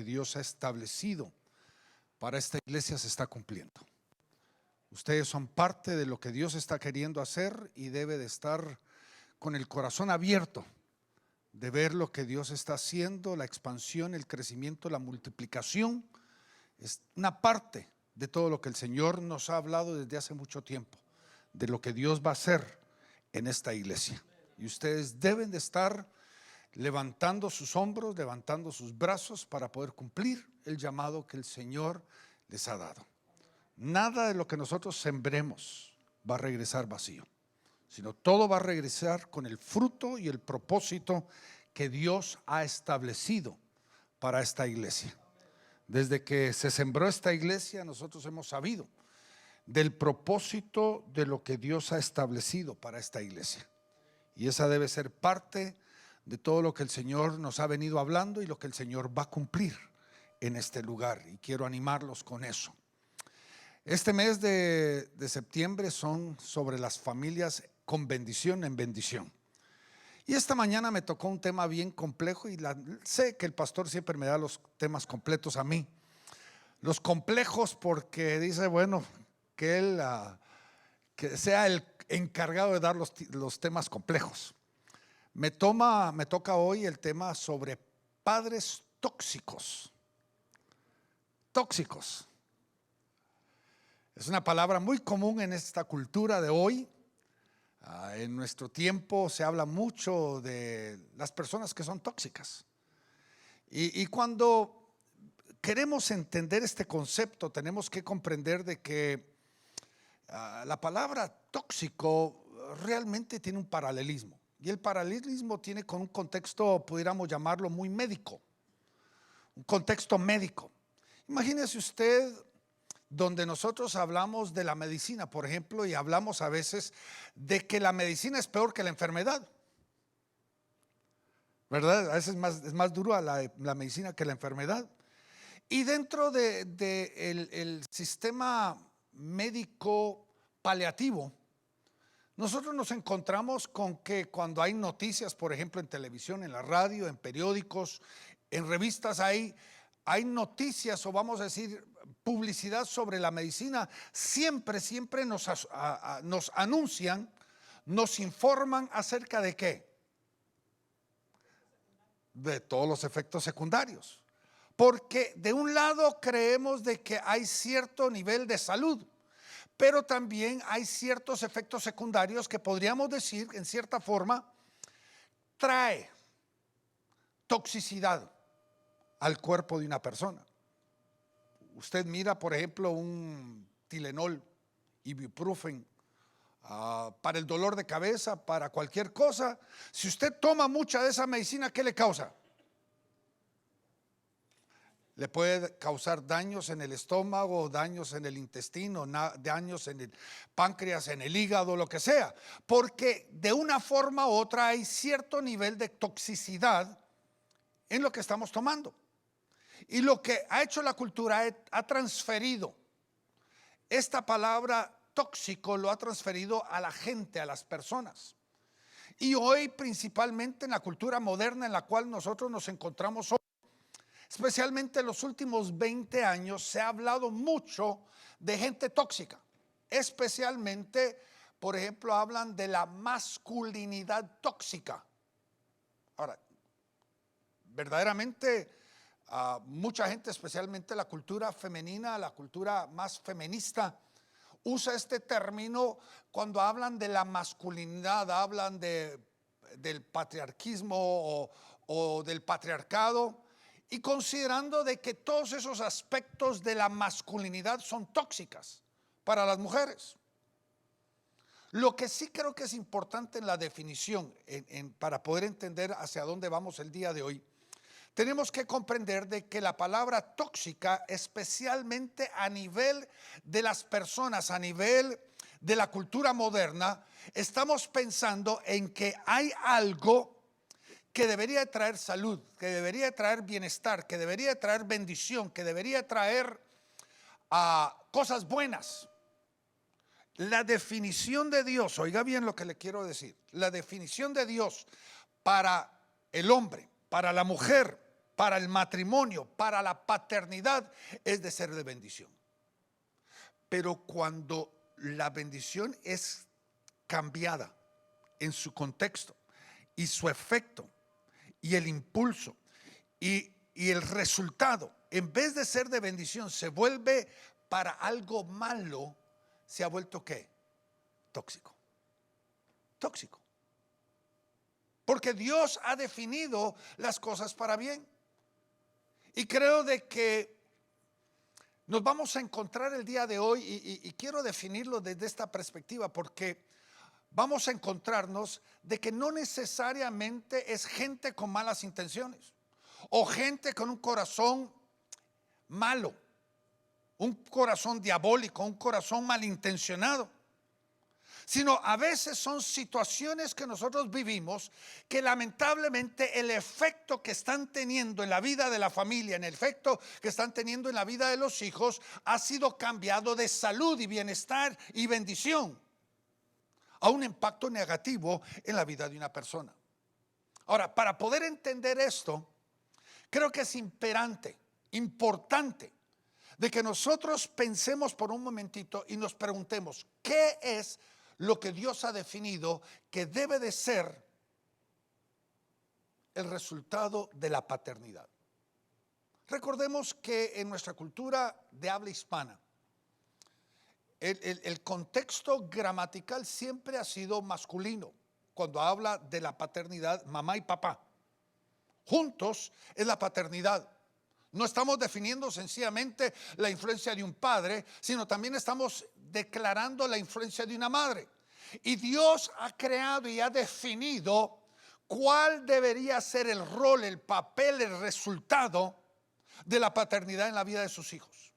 que Dios ha establecido para esta iglesia se está cumpliendo. Ustedes son parte de lo que Dios está queriendo hacer y debe de estar con el corazón abierto de ver lo que Dios está haciendo, la expansión, el crecimiento, la multiplicación. Es una parte de todo lo que el Señor nos ha hablado desde hace mucho tiempo, de lo que Dios va a hacer en esta iglesia. Y ustedes deben de estar levantando sus hombros, levantando sus brazos para poder cumplir el llamado que el Señor les ha dado. Nada de lo que nosotros sembremos va a regresar vacío, sino todo va a regresar con el fruto y el propósito que Dios ha establecido para esta iglesia. Desde que se sembró esta iglesia, nosotros hemos sabido del propósito de lo que Dios ha establecido para esta iglesia. Y esa debe ser parte de todo lo que el Señor nos ha venido hablando y lo que el Señor va a cumplir en este lugar. Y quiero animarlos con eso. Este mes de septiembre son sobre las familias con bendición en bendición. Y esta mañana me tocó un tema bien complejo y sé que el pastor siempre me da los temas completos a mí. Los complejos porque dice, bueno, que él que sea el encargado de dar los temas complejos. Me toca hoy el tema sobre padres tóxicos. Tóxicos. Es una palabra muy común en esta cultura de hoy. En nuestro tiempo se habla mucho de las personas que son tóxicas. Y cuando queremos entender este concepto, tenemos que comprender de que la palabra tóxico realmente tiene un paralelismo. Y el paralelismo tiene con un contexto, pudiéramos llamarlo muy médico. Un contexto médico. Imagínese usted donde nosotros hablamos de la medicina, por ejemplo, y hablamos a veces de que la medicina es peor que la enfermedad, ¿verdad? A veces es más dura la medicina que la enfermedad. Y dentro el sistema médico paliativo, nosotros nos encontramos con que cuando hay noticias, por ejemplo, en televisión, en la radio, en periódicos, en revistas, hay noticias o vamos a decir publicidad sobre la medicina, siempre nos anuncian, nos informan acerca de ¿qué? De todos los efectos secundarios. Porque de un lado creemos de que hay cierto nivel de salud, pero también hay ciertos efectos secundarios que podríamos decir en cierta forma trae toxicidad al cuerpo de una persona. Usted mira, por ejemplo, un Tylenol, Ibuprofen, para el dolor de cabeza, para cualquier cosa. Si usted toma mucha de esa medicina, ¿qué le causa? Le puede causar daños en el estómago, daños en el intestino, daños en el páncreas, en el hígado, lo que sea. Porque de una forma u otra hay cierto nivel de toxicidad en lo que estamos tomando. Y lo que ha hecho la cultura ha transferido esta palabra tóxico, lo ha transferido a la gente, a las personas. Y hoy principalmente en la cultura moderna en la cual nosotros nos encontramos hoy, especialmente en los últimos 20 años, se ha hablado mucho de gente tóxica. Especialmente, por ejemplo, hablan de la masculinidad tóxica. Ahora, verdaderamente mucha gente, especialmente la cultura femenina, la cultura más feminista, usa este término cuando hablan de la masculinidad, hablan del patriarquismo o del patriarcado, y considerando de que todos esos aspectos de la masculinidad son tóxicas para las mujeres. Lo que sí creo que es importante en la definición, para poder entender hacia dónde vamos el día de hoy, tenemos que comprender de que la palabra tóxica, especialmente a nivel de las personas, a nivel de la cultura moderna, estamos pensando en que hay algo que debería traer salud, que debería traer bienestar, que debería traer bendición, que debería traer cosas buenas. La definición de Dios, oiga bien lo que le quiero decir, la definición de Dios para el hombre, para la mujer, para el matrimonio, para la paternidad, es de ser de bendición. Pero cuando la bendición es cambiada en su contexto y su efecto y el impulso y el resultado, en vez de ser de bendición, se vuelve para algo malo, se ha vuelto ¿qué? Tóxico. Tóxico. Porque Dios ha definido las cosas para bien. Y creo de que nos vamos a encontrar el día de hoy, y quiero definirlo desde esta perspectiva, porque vamos a encontrarnos de que no necesariamente es gente con malas intenciones o gente con un corazón malo, un corazón diabólico, un corazón malintencionado, sino a veces son situaciones que nosotros vivimos que lamentablemente el efecto que están teniendo en la vida de la familia, en el efecto que están teniendo en la vida de los hijos, ha sido cambiado de salud y bienestar y bendición a un impacto negativo en la vida de una persona. Ahora, para poder entender esto, creo que es importante, de que nosotros pensemos por un momentito y nos preguntemos, ¿qué es lo que Dios ha definido que debe de ser el resultado de la paternidad? Recordemos que en nuestra cultura de habla hispana, el contexto gramatical siempre ha sido masculino. Cuando habla de la paternidad, mamá y papá juntos es la paternidad. No estamos definiendo sencillamente la influencia de un padre, sino también estamos declarando la influencia de una madre. Y Dios ha creado y ha definido cuál debería ser el rol, el papel, el resultado de la paternidad en la vida de sus hijos.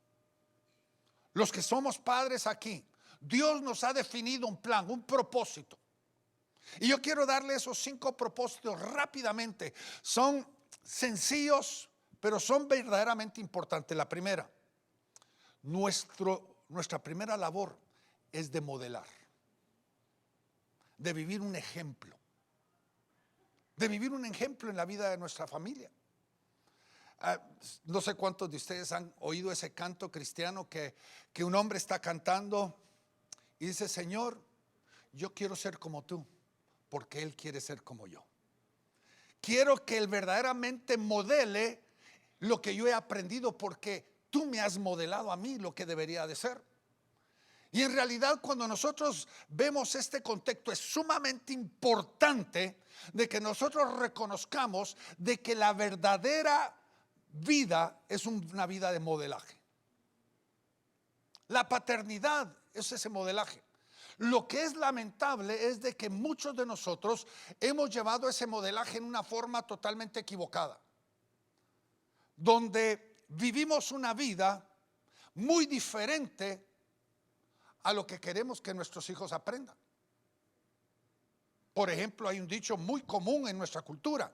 Los que somos padres aquí, Dios nos ha definido un plan, un propósito. Y yo quiero darle esos 5 propósitos rápidamente. Son sencillos, pero son verdaderamente importantes. La primera, nuestra primera labor es de modelar, de vivir un ejemplo, en la vida de nuestra familia. No sé cuántos de ustedes han oído ese canto cristiano que un hombre está cantando y dice: Señor, yo quiero ser como tú, porque Él quiere ser como yo. Quiero que Él verdaderamente modele lo que yo he aprendido, porque tú me has modelado a mí lo que debería de ser. Y en realidad, cuando nosotros vemos este contexto, es sumamente importante de que nosotros reconozcamos de que la verdadera vida es una vida de modelaje. La paternidad es ese modelaje. Lo que es lamentable es de que muchos de nosotros hemos llevado ese modelaje en una forma totalmente equivocada, donde vivimos una vida muy diferente a lo que queremos que nuestros hijos aprendan. Por ejemplo, hay un dicho muy común en nuestra cultura: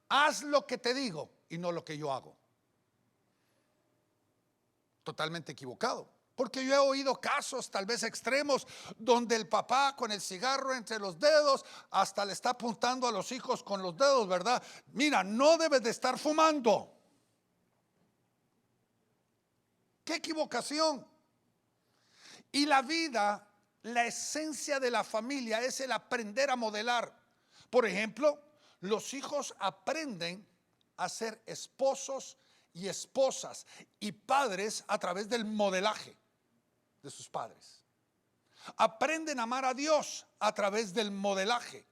haz lo que te digo y no lo que yo hago. Totalmente equivocado, porque yo he oído casos tal vez extremos donde el papá con el cigarro entre los dedos hasta le está apuntando a los hijos con los dedos, ¿verdad? Mira, no debes de estar fumando. ¡Qué equivocación! Y la vida, la esencia de la familia es el aprender a modelar. Por ejemplo, los hijos aprenden a ser esposos y esposas y padres a través del modelaje de sus padres. Aprenden a amar a Dios a través del modelaje.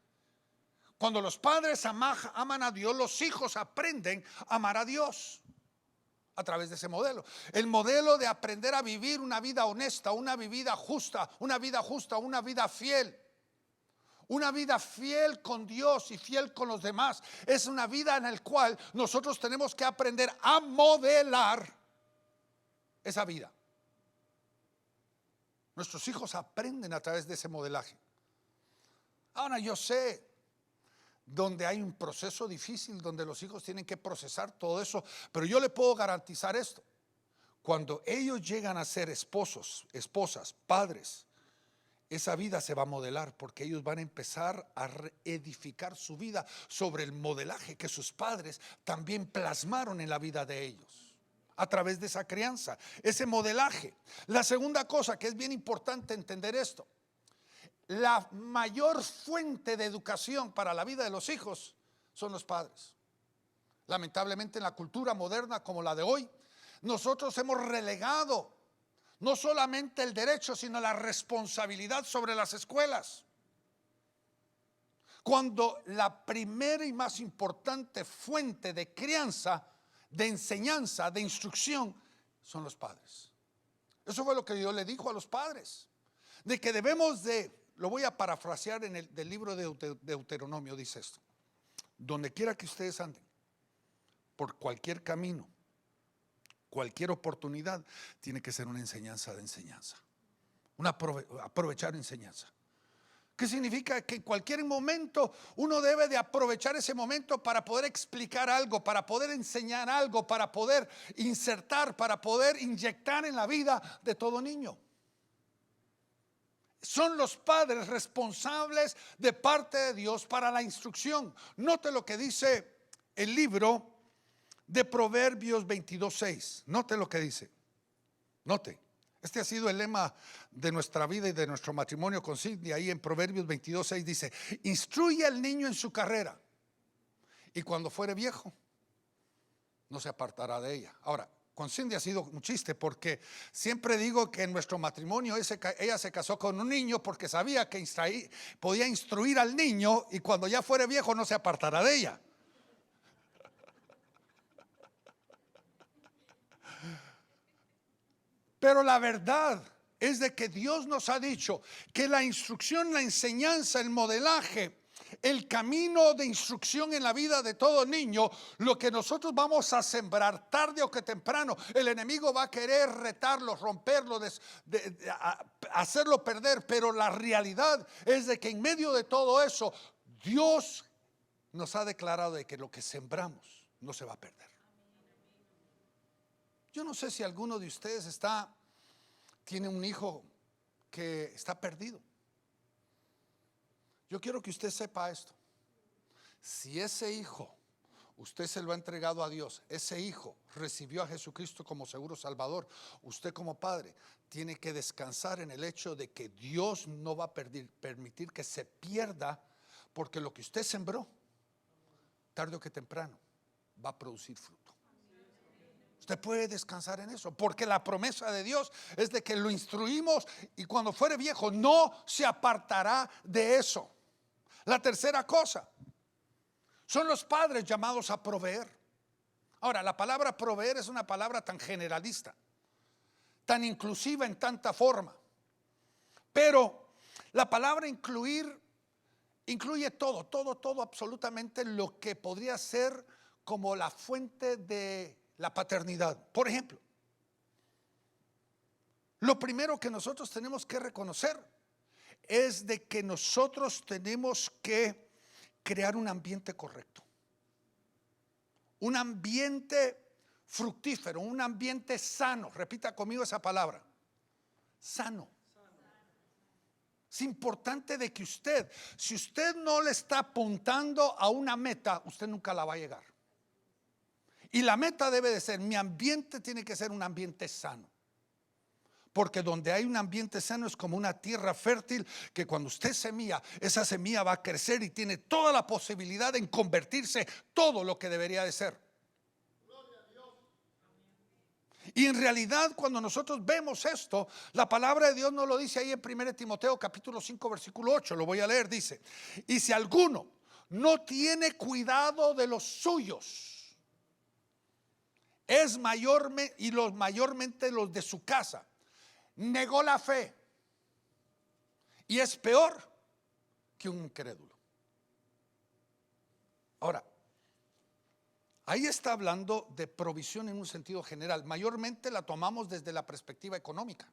Cuando los padres aman a Dios, los hijos aprenden a amar a Dios a través de ese modelo. El modelo de aprender a vivir una vida honesta, una vida justa, una vida fiel. Una vida fiel con Dios y fiel con los demás. Es una vida en la cual nosotros tenemos que aprender a modelar esa vida. Nuestros hijos aprenden a través de ese modelaje. Ahora, yo sé donde hay un proceso difícil, donde los hijos tienen que procesar todo eso, pero yo le puedo garantizar esto: cuando ellos llegan a ser esposos, esposas, padres esa vida se va a modelar, porque ellos van a empezar a edificar su vida sobre el modelaje que sus padres también plasmaron en la vida de ellos, a través de esa crianza, ese modelaje. La segunda cosa que es bien importante entender esto: la mayor fuente de educación para la vida de los hijos son los padres. Lamentablemente, en la cultura moderna como la de hoy, nosotros hemos relegado no solamente el derecho, sino la responsabilidad sobre las escuelas, cuando la primera y más importante fuente de crianza, de enseñanza, de instrucción, son los padres. Eso fue lo que Dios le dijo a los padres, de que debemos de, lo voy a parafrasear en el del libro de Deuteronomio, dice esto: donde quiera que ustedes anden, por cualquier camino, cualquier oportunidad, tiene que ser una enseñanza de enseñanza, aprovechar enseñanza. ¿Qué significa? Que en cualquier momento uno debe de aprovechar ese momento para poder explicar algo, para poder enseñar algo, para poder insertar, para poder inyectar en la vida de todo niño. Son los padres responsables de parte de Dios para la instrucción. Note lo que dice el libro de Proverbios 22:6. Note lo que dice. Note. Este ha sido el lema de nuestra vida y de nuestro matrimonio con Cindy. Ahí en Proverbios 22:6 dice: instruye al niño en su carrera, y cuando fuere viejo no se apartará de ella. Ahora, con Cindy ha sido un chiste, porque siempre digo que en nuestro matrimonio ella se casó con un niño porque sabía que podía instruir al niño, y cuando ya fuere viejo no se apartará de ella. Pero la verdad es de que Dios nos ha dicho que la instrucción, la enseñanza, el modelaje, el camino de instrucción en la vida de todo niño, lo que nosotros vamos a sembrar, tarde o que temprano, el enemigo va a querer retarlo, romperlo, hacerlo perder. Pero la realidad es de que en medio de todo eso, Dios nos ha declarado de que lo que sembramos no se va a perder. Yo no sé si alguno de ustedes tiene un hijo que está perdido. Yo quiero que usted sepa esto: si ese hijo usted se lo ha entregado a Dios, ese hijo recibió a Jesucristo como seguro salvador, usted como padre tiene que descansar en el hecho de que Dios no va a permitir que se pierda, porque lo que usted sembró, tarde o que temprano, va a producir fruto. Usted puede descansar en eso, porque la promesa de Dios es de que lo instruimos y cuando fuere viejo no se apartará de eso. La tercera cosa, son los padres llamados a proveer. Ahora, la palabra proveer es una palabra tan generalista, tan inclusiva en tanta forma, pero la palabra incluir incluye todo, absolutamente lo que podría ser como la fuente de la paternidad. Por ejemplo, lo primero que nosotros tenemos que reconocer es de que nosotros tenemos que crear un ambiente correcto, un ambiente fructífero, un ambiente sano. Repita conmigo esa palabra: sano. Es importante de que si usted no le está apuntando a una meta, usted nunca la va a llegar. Y la meta debe de ser, mi ambiente tiene que ser un ambiente sano. Porque donde hay un ambiente sano es como una tierra fértil, que cuando usted semilla, esa semilla va a crecer y tiene toda la posibilidad de convertirse todo lo que debería de ser. Y en realidad, cuando nosotros vemos esto, la palabra de Dios nos lo dice ahí en 1 Timoteo capítulo 5 versículo 8. Lo voy a leer, dice: y si alguno no tiene cuidado de los suyos, es mayormente los de su casa, negó la fe y es peor que un incrédulo. Ahora, ahí está hablando de provisión en un sentido general. Mayormente la tomamos desde la perspectiva económica.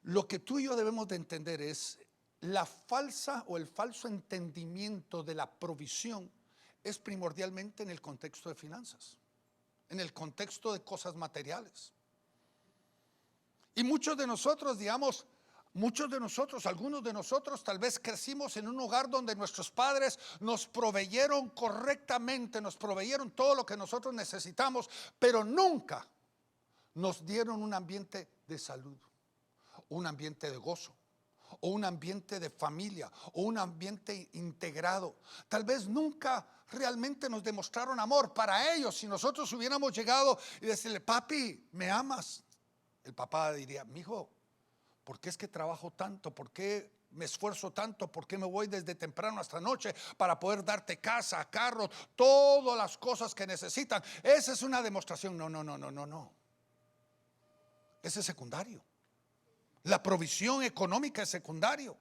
Lo que tú y yo debemos de entender es la falsa o el falso entendimiento de la provisión es primordialmente en el contexto de finanzas, en el contexto de cosas materiales. Y muchos de nosotros, digamos, Muchos de nosotros, algunos de nosotros, tal vez crecimos en un hogar donde nuestros padres nos proveyeron correctamente, nos proveyeron todo lo que nosotros necesitamos, pero nunca nos dieron un ambiente de salud, un ambiente de gozo, o un ambiente de familia, o un ambiente integrado. Tal vez nunca realmente nos demostraron amor. Para ellos, si nosotros hubiéramos llegado y decirle, papi, ¿me amas? El papá diría, mijo, ¿por qué es que trabajo tanto? ¿Por qué me esfuerzo tanto? ¿Por qué me voy desde temprano hasta noche para poder darte casa, carro, todas las cosas que necesitan? Esa es una demostración. No. Ese es secundario. La provisión económica es secundario.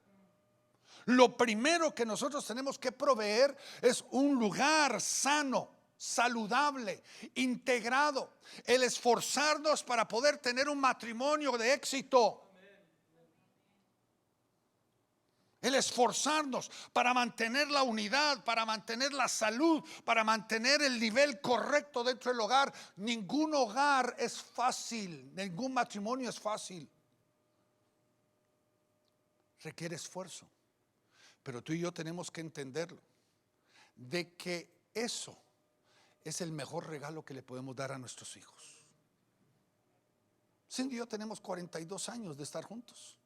Lo primero que nosotros tenemos que proveer es un lugar sano, saludable, integrado. El esforzarnos para poder tener un matrimonio de éxito. El esforzarnos para mantener la unidad, para mantener la salud, para mantener el nivel correcto dentro del hogar. Ningún hogar es fácil, ningún matrimonio es fácil. Requiere esfuerzo. Pero tú y yo tenemos que entenderlo, de que eso es el mejor regalo que le podemos dar a nuestros hijos. Cindy y yo tenemos 42 años de estar juntos.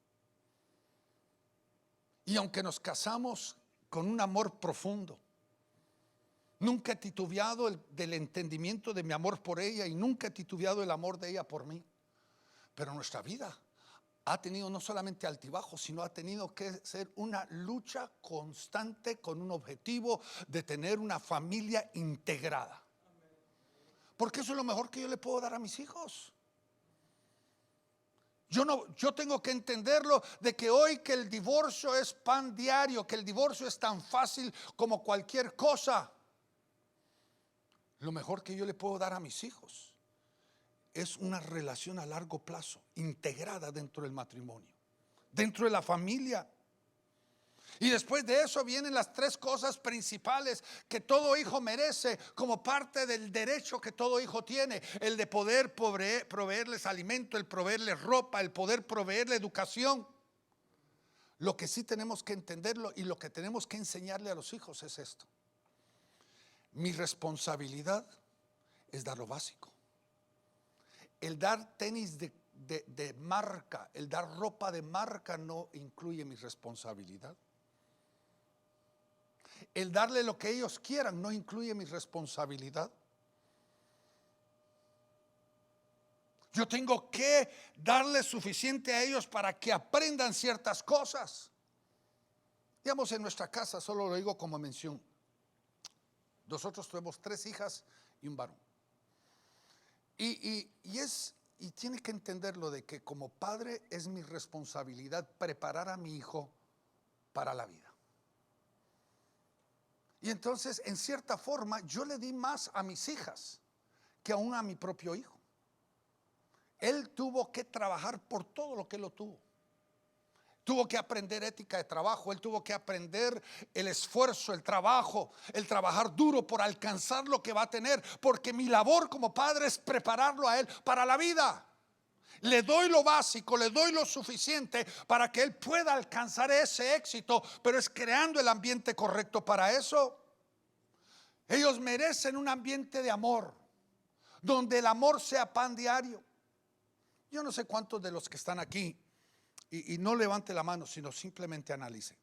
Y aunque nos casamos con un amor profundo, nunca he titubeado del entendimiento de mi amor por ella y nunca he titubeado el amor de ella por mí. Pero nuestra vida ha tenido no solamente altibajos, sino ha tenido que ser una lucha constante con un objetivo de tener una familia integrada. Porque eso es lo mejor que yo le puedo dar a mis hijos. Yo tengo que entenderlo de que hoy que el divorcio es pan diario, que el divorcio es tan fácil como cualquier cosa. Lo mejor que yo le puedo dar a mis hijos es una relación a largo plazo, integrada dentro del matrimonio, dentro de la familia. Y después de eso vienen las tres cosas principales que todo hijo merece como parte del derecho que todo hijo tiene: el de poder proveerles alimento, el proveerles ropa, el poder proveerle educación. Lo que sí tenemos que entenderlo y lo que tenemos que enseñarle a los hijos es esto: mi responsabilidad es dar lo básico. El dar tenis de marca, el dar ropa de marca no incluye mi responsabilidad. El darle lo que ellos quieran no incluye mi responsabilidad. Yo tengo que darles suficiente a ellos para que aprendan ciertas cosas. Digamos, en nuestra casa, solo lo digo como mención, nosotros tuvimos 3 hijas y un varón. Y tiene que entenderlo de que como padre es mi responsabilidad preparar a mi hijo para la vida. Y entonces, en cierta forma, yo le di más a mis hijas que aún a mi propio hijo. Él tuvo que trabajar por todo lo que él lo tuvo. Tuvo que aprender ética de trabajo, él tuvo que aprender el esfuerzo, el trabajo, el trabajar duro por alcanzar lo que va a tener, porque mi labor como padre es prepararlo a él para la vida. Le doy lo básico, le doy lo suficiente para que él pueda alcanzar ese éxito, pero es creando el ambiente correcto para eso. Ellos merecen un ambiente de amor, donde el amor sea pan diario. Yo no sé cuántos de los que están aquí, y no levante la mano, sino simplemente analice.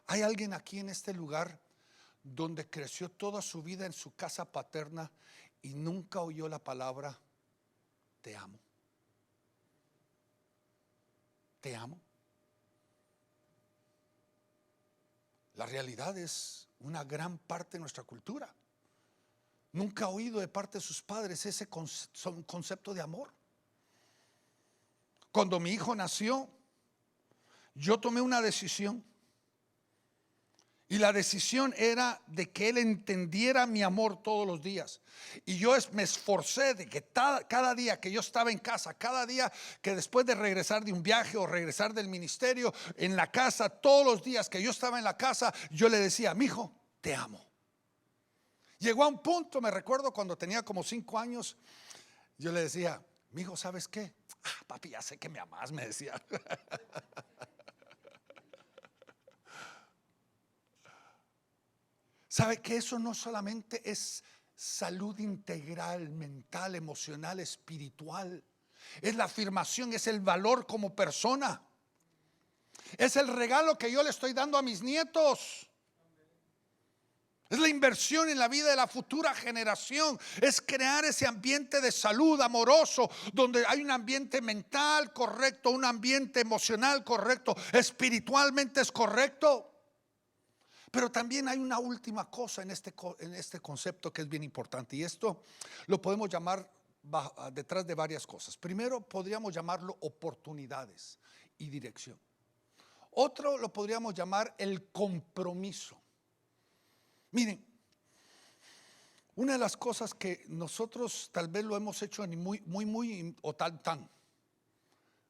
¿Hay alguien aquí en este lugar donde creció toda su vida en su casa paterna y nunca oyó la palabra te amo? Te amo. La realidad es una gran parte de nuestra cultura. Nunca ha oído de parte de sus padres ese concepto de amor. Cuando mi hijo nació, yo tomé una decisión. Y la decisión era de que él entendiera mi amor todos los días. Y yo me esforcé de que cada día que yo estaba en casa, cada día que después de regresar de un viaje o regresar del ministerio, en la casa, todos los días que yo estaba en la casa, yo le decía: mi hijo, te amo. Llegó a un punto, me recuerdo cuando tenía como 5 años, yo le decía: mi hijo, ¿sabes qué? Papi, ya sé que me amas, me decía. ¿Sabe que eso no solamente es salud integral, mental, emocional, espiritual? Es la afirmación, es el valor como persona. Es el regalo que yo le estoy dando a mis nietos. Es la inversión en la vida de la futura generación. Es crear ese ambiente de salud amoroso, donde hay un ambiente mental correcto, un ambiente emocional correcto, espiritualmente es correcto. Pero también hay una última cosa en este concepto que es bien importante, y esto lo podemos llamar detrás de varias cosas. Primero, podríamos llamarlo oportunidades y dirección. Otro lo podríamos llamar el compromiso. Miren, una de las cosas que nosotros tal vez lo hemos hecho muy o tan,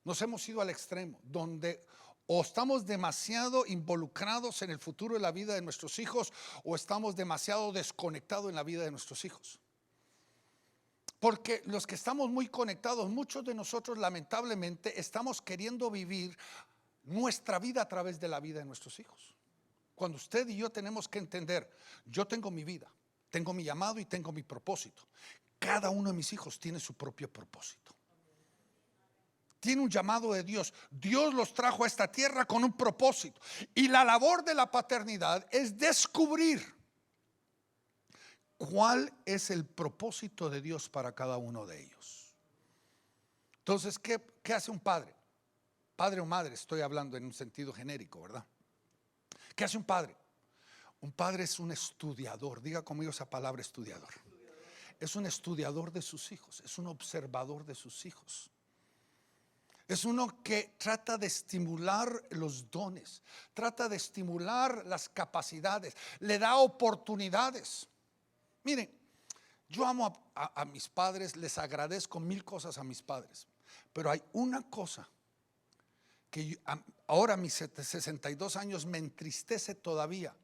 nos hemos ido al extremo, donde o estamos demasiado involucrados en el futuro de la vida de nuestros hijos, o estamos demasiado desconectados en la vida de nuestros hijos. Porque los que estamos muy conectados, muchos de nosotros lamentablemente estamos queriendo vivir nuestra vida a través de la vida de nuestros hijos. Cuando usted y yo tenemos que entender, yo tengo mi vida, tengo mi llamado y tengo mi propósito. Cada uno de mis hijos tiene su propio propósito. Tiene un llamado de Dios. Dios los trajo a esta tierra con un propósito. Y la labor de la paternidad es descubrir cuál es el propósito de Dios para cada uno de ellos. Entonces, ¿qué hace un padre? Padre o madre, estoy hablando en un sentido genérico, ¿verdad? ¿Qué hace un padre? Un padre es un estudiador. Diga conmigo esa palabra, estudiador. Es un estudiador de sus hijos, es un observador de sus hijos. Es uno que trata de estimular los dones, trata de estimular las capacidades, le da oportunidades. Miren, yo amo a mis padres, les agradezco mil cosas a mis padres, pero hay una cosa que ahora a mis 62 años me entristece todavía,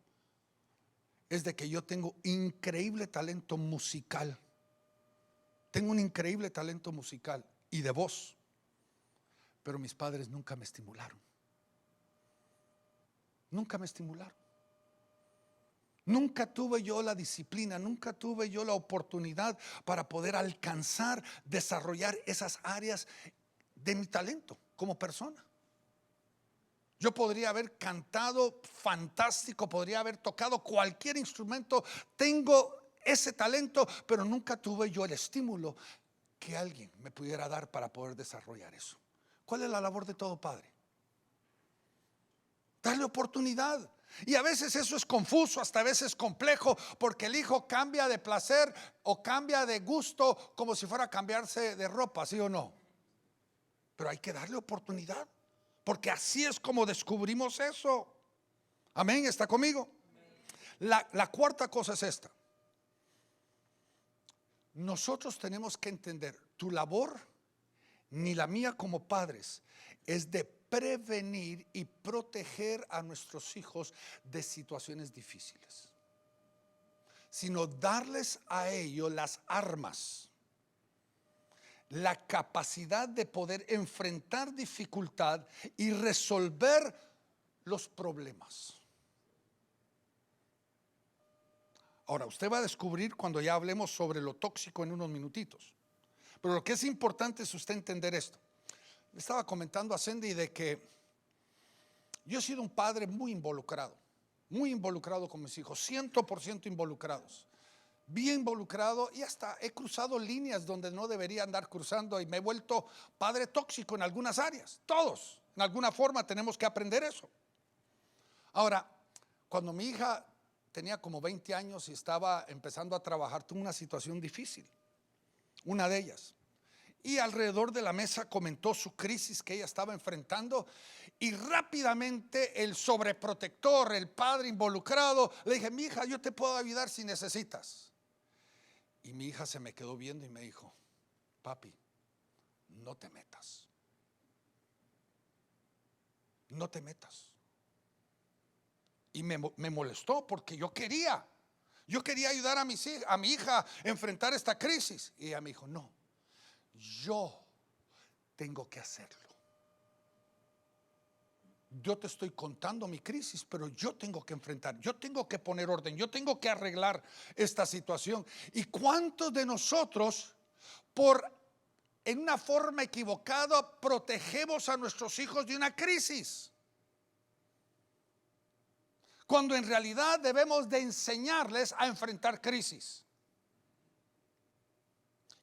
es de que yo tengo increíble talento musical. Tengo un increíble talento musical y de voz, pero mis padres nunca me estimularon. Nunca me estimularon. Nunca tuve yo la disciplina, nunca tuve yo la oportunidad para poder alcanzar, desarrollar esas áreas de mi talento como persona. Yo podría haber cantado fantástico, podría haber tocado cualquier instrumento, tengo ese talento, pero nunca tuve yo el estímulo que alguien me pudiera dar para poder desarrollar eso. ¿Cuál es la labor de todo padre? Darle oportunidad. Y a veces eso es confuso, hasta a veces complejo, porque el hijo cambia de placer o cambia de gusto como si fuera a cambiarse de ropa, ¿sí o no? Pero hay que darle oportunidad, porque así es como descubrimos eso. Amén, ¿está conmigo? La cuarta cosa es esta. Nosotros tenemos que entender, tu labor, ni la mía como padres, es de prevenir y proteger a nuestros hijos de situaciones difíciles, sino darles a ellos las armas, la capacidad de poder enfrentar dificultad y resolver los problemas. Ahora, usted va a descubrir cuando ya hablemos sobre lo tóxico en unos minutitos, pero lo que es importante es usted entender esto. Le estaba comentando a Cindy de que yo he sido un padre muy involucrado con mis hijos, 100% involucrados, bien involucrado, y hasta he cruzado líneas donde no debería andar cruzando, y me he vuelto padre tóxico en algunas áreas. Todos, en alguna forma, tenemos que aprender eso. Ahora, cuando mi hija tenía como 20 años y estaba empezando a trabajar, tuvo una situación difícil, una de ellas. Y alrededor de la mesa comentó su crisis que ella estaba enfrentando, y rápidamente el sobreprotector, el padre involucrado, le dije: mi hija, yo te puedo ayudar si necesitas. Y mi hija se me quedó viendo y me dijo: papi, no te metas. No te metas. Y me molestó porque yo quería ayudar a mi hija a enfrentar esta crisis. Y ella me dijo: no, yo tengo que hacerlo. yo te estoy contando mi crisis, pero yo tengo que enfrentar, yo tengo que poner orden, yo tengo que arreglar esta situación. ¿Y cuántos de nosotros, en una forma equivocada, protegemos a nuestros hijos de una crisis? Cuando en realidad debemos de enseñarles a enfrentar crisis.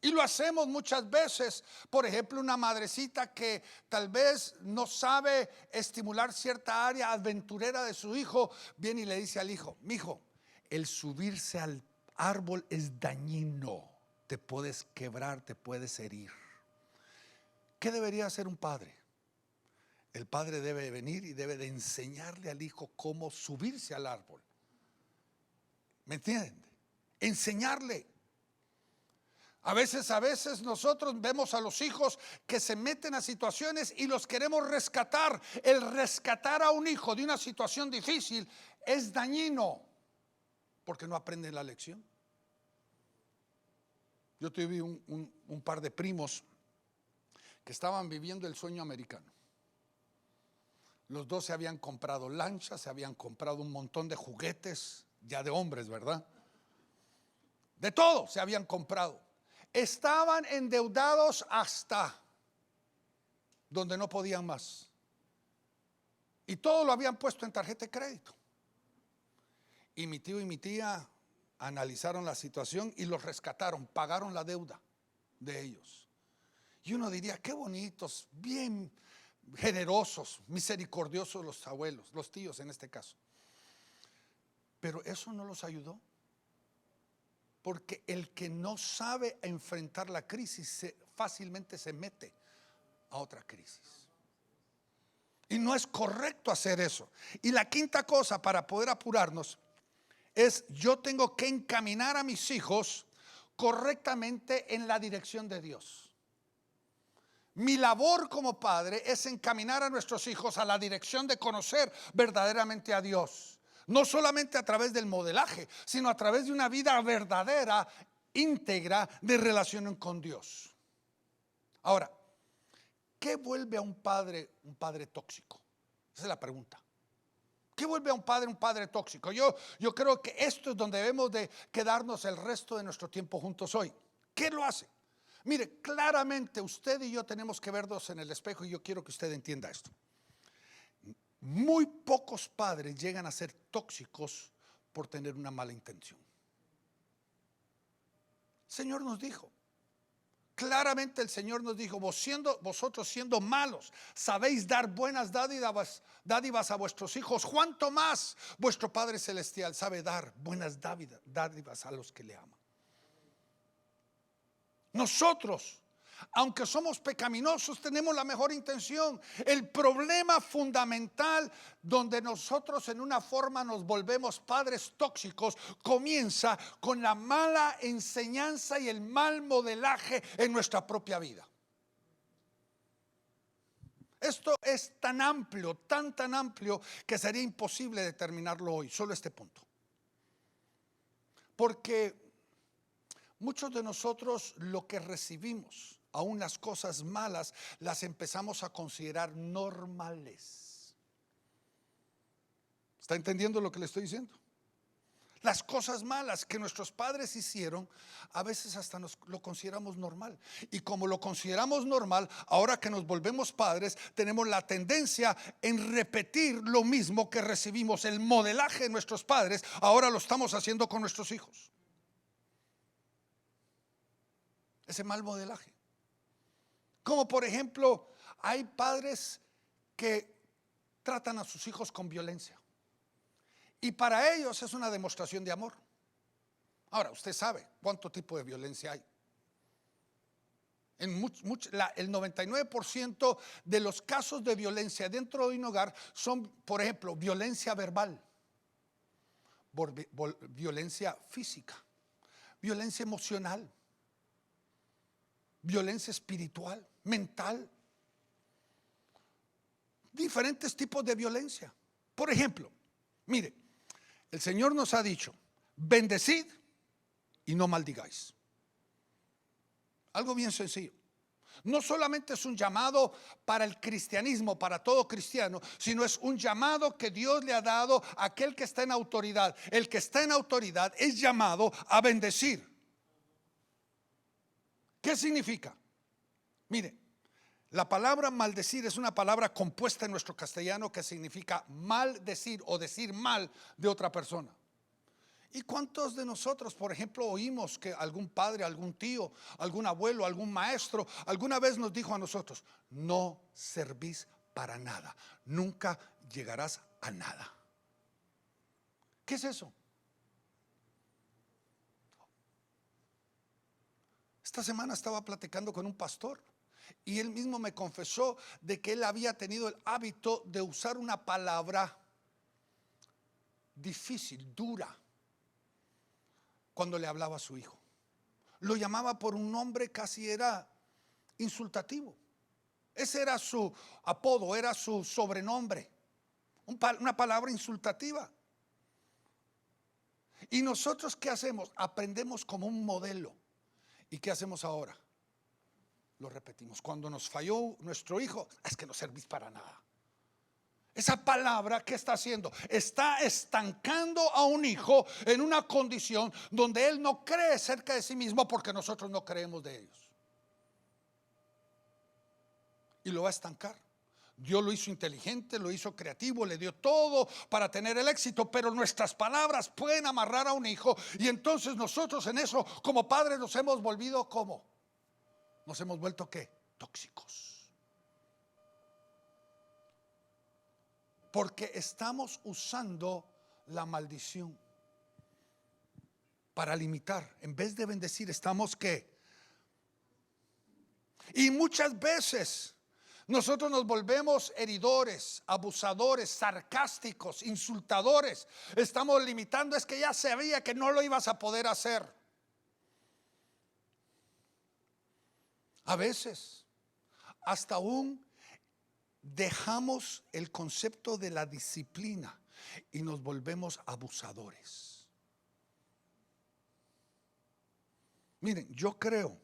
Y lo hacemos muchas veces. Por ejemplo, una madrecita que tal vez no sabe estimular cierta área aventurera de su hijo, viene y le dice al hijo: mijo, el subirse al árbol es dañino, te puedes quebrar, te puedes herir. ¿Qué debería hacer un padre? El padre debe venir y debe de enseñarle al hijo cómo subirse al árbol. ¿Me entienden? Enseñarle. A veces nosotros vemos a los hijos que se meten a situaciones y los queremos rescatar. El rescatar a un hijo de una situación difícil es dañino, porque no aprenden la lección. Yo tuve un par de primos que estaban viviendo el sueño americano. Los dos se habían comprado lanchas, se habían comprado un montón de juguetes, ya de hombres, ¿verdad? De todo se habían comprado. Estaban endeudados hasta donde no podían más. Y todo lo habían puesto en tarjeta de crédito. Y mi tío y mi tía analizaron la situación y los rescataron, pagaron la deuda de ellos. Y uno diría: qué bonitos, bien generosos, misericordiosos los abuelos, los tíos en este caso. Pero eso no los ayudó. Porque el que no sabe enfrentar la crisis fácilmente se mete a otra crisis. Y no es correcto hacer eso. Y la quinta cosa para poder apurarnos es: yo tengo que encaminar a mis hijos correctamente en la dirección de Dios. Mi labor como padre es encaminar a nuestros hijos a la dirección de conocer verdaderamente a Dios. No solamente a través del modelaje, sino a través de una vida verdadera, íntegra, de relación con Dios. Ahora, ¿qué vuelve a un padre tóxico? Esa es la pregunta. ¿Qué vuelve a un padre tóxico? Yo creo que esto es donde debemos de quedarnos el resto de nuestro tiempo juntos hoy. ¿Qué lo hace? Mire, claramente usted y yo tenemos que vernos en el espejo, y yo quiero que usted entienda esto. Muy pocos padres llegan a ser tóxicos por tener una mala intención. El Señor nos dijo, claramente el Señor nos dijo: vosotros siendo malos, sabéis dar buenas dádivas a vuestros hijos. ¿Cuánto más vuestro Padre Celestial sabe dar buenas dádivas a los que le aman? Nosotros, aunque somos pecaminosos, tenemos la mejor intención. El problema fundamental donde nosotros en una forma nos volvemos padres tóxicos comienza con la mala enseñanza y el mal modelaje en nuestra propia vida. Esto es tan amplio, tan amplio, que sería imposible determinarlo hoy, solo este punto. Porque muchos de nosotros lo que recibimos, aún las cosas malas, las empezamos a considerar normales. ¿Está entendiendo lo que le estoy diciendo? Las cosas malas que nuestros padres hicieron, a veces hasta lo consideramos normal. Y como lo consideramos normal, ahora que nos volvemos padres, tenemos la tendencia en repetir lo mismo que recibimos. El modelaje de nuestros padres, ahora lo estamos haciendo con nuestros hijos. Ese mal modelaje. Como por ejemplo, hay padres que tratan a sus hijos con violencia, y para ellos es una demostración de amor. Ahora, usted sabe cuánto tipo de violencia hay. El 99% de los casos de violencia dentro de un hogar son, por ejemplo, violencia verbal, violencia física, violencia emocional, violencia espiritual, mental, diferentes tipos de violencia. Por ejemplo, mire, el Señor nos ha dicho: bendecid y no maldigáis. Algo bien sencillo. No solamente es un llamado para el cristianismo, para todo cristiano, sino es un llamado que Dios le ha dado a aquel que está en autoridad. El que está en autoridad es llamado a bendecir. ¿Qué significa? Mire, la palabra maldecir es una palabra compuesta en nuestro castellano que significa maldecir o decir mal de otra persona. ¿Y cuántos de nosotros, por ejemplo, oímos que algún padre, algún tío, algún abuelo, algún maestro alguna vez nos dijo a nosotros: no servís para nada, nunca llegarás a nada? ¿Qué es eso? Esta semana estaba platicando con un pastor y él mismo me confesó de que él había tenido el hábito de usar una palabra difícil, dura, cuando le hablaba a su hijo. Lo llamaba por un nombre, casi era insultativo. Ese era su apodo, era su sobrenombre, una palabra insultativa. Y nosotros, ¿qué hacemos? Aprendemos como un modelo. ¿Y qué hacemos ahora? Lo repetimos. Cuando nos falló nuestro hijo, es que no servís para nada. Esa palabra, ¿qué está haciendo? Está estancando a un hijo en una condición donde él no cree cerca de sí mismo, porque nosotros no creemos de ellos. Y lo va a estancar. Dios lo hizo inteligente, lo hizo creativo, le dio todo para tener el éxito, pero nuestras palabras pueden amarrar a un hijo. Y entonces nosotros en eso, como padres, nos hemos volvido, ¿cómo? Nos hemos vuelto, ¿qué? Tóxicos. Porque estamos usando la maldición para limitar. En vez de bendecir, estamos, ¿qué? Y muchas veces nosotros nos volvemos heridores, abusadores, sarcásticos, insultadores. Estamos limitando. Es que ya sabía que no lo ibas a poder hacer. A veces hasta aún dejamos el concepto de la disciplina y nos volvemos abusadores. Miren, yo creo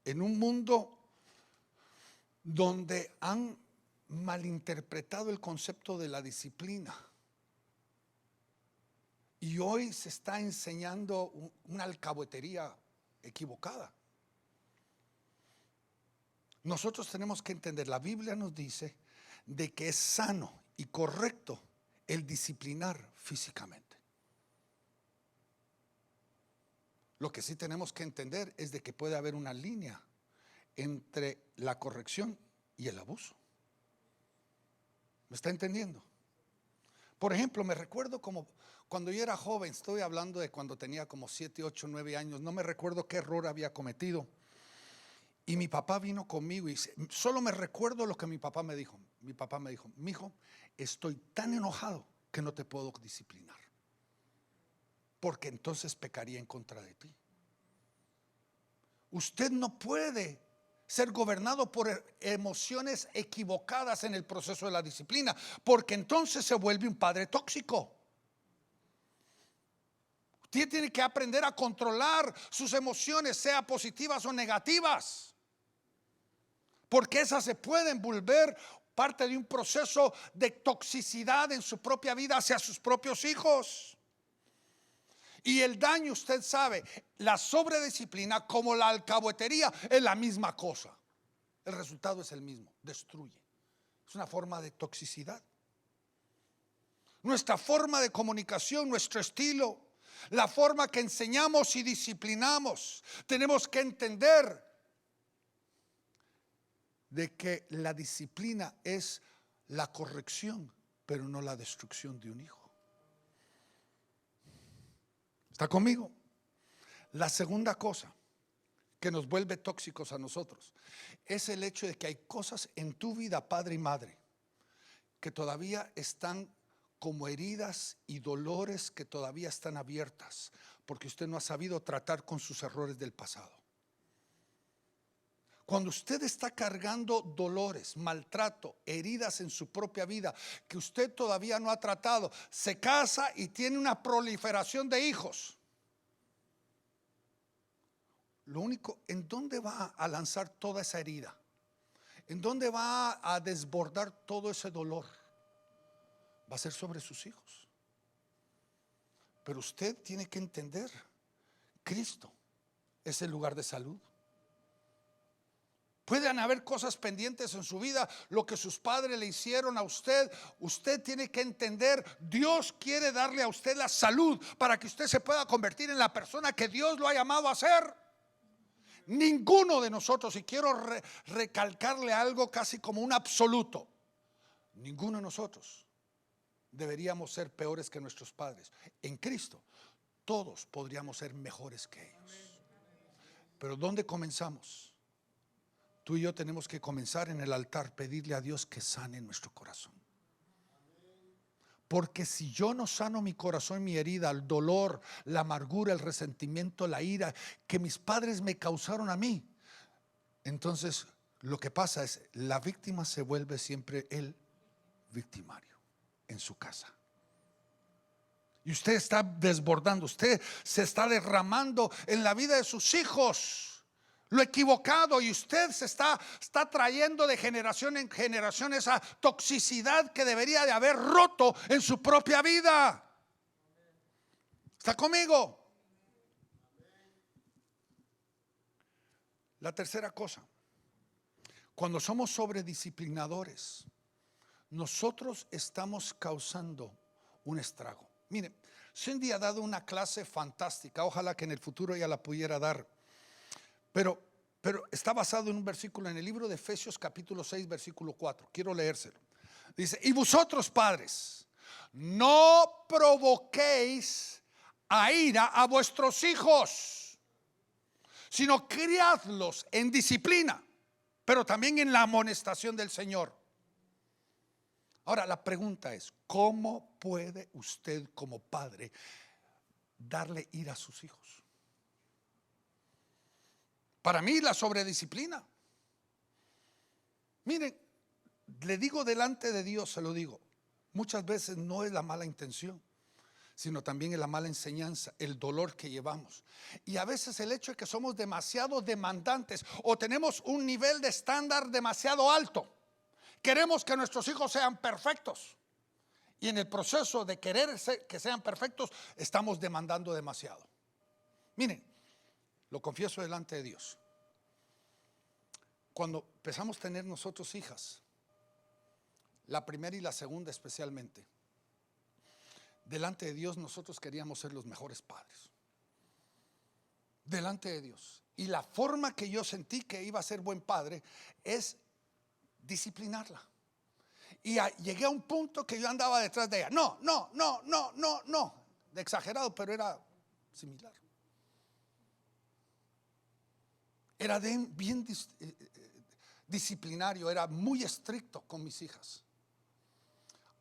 en un mundo donde han malinterpretado el concepto de la disciplina y hoy se está enseñando una alcahuetería equivocada. Nosotros tenemos que entender, la Biblia nos dice de que es sano y correcto el disciplinar físicamente. Lo que sí tenemos que entender es de que puede haber una línea entre la corrección y el abuso. ¿Me está entendiendo? Por ejemplo, me recuerdo como cuando yo era joven, estoy hablando de cuando tenía como 7, 8, 9 años, no me recuerdo qué error había cometido. Y mi papá vino conmigo y solo me recuerdo lo que mi papá me dijo. Mi papá me dijo: mijo, estoy tan enojado que no te puedo disciplinar, porque entonces pecaría en contra de ti. Usted no puede ser gobernado por emociones equivocadas en el proceso de la disciplina, porque entonces se vuelve un padre tóxico. Usted tiene que aprender a controlar sus emociones, sea positivas o negativas, porque esas se pueden volver parte de un proceso de toxicidad en su propia vida hacia sus propios hijos. Y el daño, usted sabe, la sobredisciplina como la alcahuetería es la misma cosa. El resultado es el mismo, destruye. Es una forma de toxicidad. Nuestra forma de comunicación, nuestro estilo, la forma que enseñamos y disciplinamos, tenemos que entender de que la disciplina es la corrección, pero no la destrucción de un hijo. ¿Está conmigo? La segunda cosa que nos vuelve tóxicos a nosotros es el hecho de que hay cosas en tu vida, padre y madre, que todavía están como heridas y dolores que todavía están abiertas, porque usted no ha sabido tratar con sus errores del pasado. Cuando usted está cargando dolores, maltrato, heridas en su propia vida que usted todavía no ha tratado, se casa y tiene una proliferación de hijos, lo único, ¿en dónde va a lanzar toda esa herida? ¿En dónde va a desbordar todo ese dolor? Va a ser sobre sus hijos. Pero usted tiene que entender, Cristo es el lugar de salud. Pueden haber cosas pendientes en su vida, lo que sus padres le hicieron a usted. Usted tiene que entender, Dios quiere darle a usted la salud para que usted se pueda convertir en la persona que Dios lo ha llamado a ser. Ninguno de nosotros, y quiero recalcarle algo casi como un absoluto, ninguno de nosotros deberíamos ser peores que nuestros padres. En Cristo todos podríamos ser mejores que ellos. Pero ¿dónde comenzamos? Tú y yo tenemos que comenzar en el altar, pedirle a Dios que sane nuestro corazón. Porque si yo no sano mi corazón, mi herida, el dolor, la amargura, el resentimiento, la ira que mis padres me causaron a mí, entonces lo que pasa es, la víctima se vuelve siempre el victimario en su casa. Y usted está desbordando, usted se está derramando en la vida de sus hijos lo equivocado, y usted se está trayendo de generación en generación esa toxicidad que debería de haber roto en su propia vida. ¿Está conmigo? La tercera cosa, cuando somos sobredisciplinadores, nosotros estamos causando un estrago. Mire, Cindy ha dado una clase fantástica, ojalá que en el futuro ella la pudiera dar. Pero está basado en un versículo en el libro de Efesios capítulo 6 versículo 4. Quiero leérselo. Dice: y vosotros, padres, no provoquéis a ira a vuestros hijos, sino criadlos en disciplina, pero también en la amonestación del Señor. Ahora la pregunta es, ¿cómo puede usted como padre darle ira a sus hijos? Para mí la sobredisciplina. Miren, le digo delante de Dios, se lo digo, muchas veces no es la mala intención, sino también es la mala enseñanza, el dolor que llevamos. Y a veces el hecho de que somos demasiado demandantes o tenemos un nivel de estándar demasiado alto. Queremos que nuestros hijos sean perfectos, y en el proceso de querer que sean perfectos estamos demandando demasiado. Miren, lo confieso delante de Dios. Cuando empezamos a tener nosotros hijas, la primera y la segunda especialmente, delante de Dios nosotros queríamos ser los mejores padres. Delante de Dios. Y la forma que yo sentí que iba a ser buen padre es disciplinarla. Y llegué a un punto que yo andaba detrás de ella. No, de exagerado, pero era similar. Era bien disciplinario, era muy estricto con mis hijas.